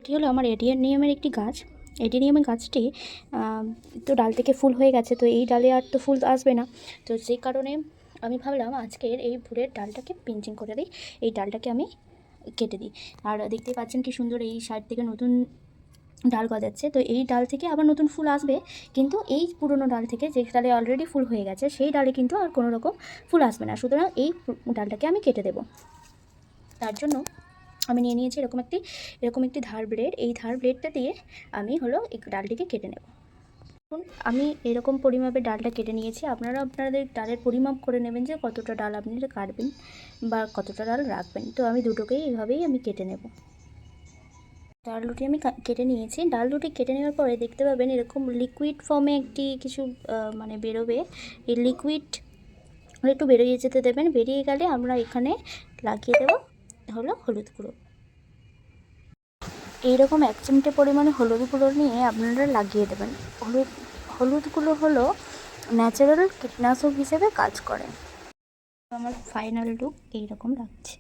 এটি হলো আমার এডিনিয়ামের একটি গাছ। এডিনিয়ামের গাছটি তো ডাল থেকে ফুল হয়ে গেছে, তো এই ডালে আর তো ফুল আসবে না। তো সেই কারণে আমি ভাবলাম আজকের এই ফুলের ডালটাকে পিঞ্চিং করে দিই, এই ডালটাকে আমি কেটে দিই। আর দেখতেই পাচ্ছেন কি সুন্দর এই সাইড থেকে নতুন ডাল গজাচ্ছে। তো এই ডাল থেকে আবার নতুন ফুল আসবে, কিন্তু এই পুরনো ডাল থেকে যে ডালে অলরেডি ফুল হয়ে গেছে সেই ডালে কিন্তু আর কোনো রকম ফুল আসবে না। সুতরাং এই ডালটাকে আমি কেটে দেব। তার জন্য আমি নিয়ে নিয়েছি এরকম একটি ধার ব্লেড। এই ধার ব্লেডটা দিয়ে আমি এই ডালটিকে কেটে নেব। এখন আমি এরকম পরিমাপে ডালটা কেটে নিয়েছি। আপনারা আপনাদের ডালের পরিমাপ করে নেবেন যে কতটা ডাল আপনি কাটবেন বা কতটা ডাল রাখবেন। তো আমি দুটোকেই এইভাবেই আমি কেটে নেব। ডাল রুটি আমি কেটে নিয়েছি। ডাল রুটি কেটে নেওয়ার পরে দেখতে পাবেন এরকম লিকুইড ফর্মে একটি কিছু মানে বেরোবে। এই লিকুইড একটু বেরিয়ে যেতে দেবেন। বেরিয়ে গেলে আমরা এখানে লাগিয়ে দেবো হলুদ গুঁড়ো। এইরকম 1 চিমটে পরিমাণে হলুদ গুঁড়ো নিয়ে আপনারা লাগিয়ে দেবেন। হলুদ গুঁড়ো হলো ন্যাচারাল কীটনাশক হিসেবে কাজ করে। আমার ফাইনাল লুক এইরকম লাগছে।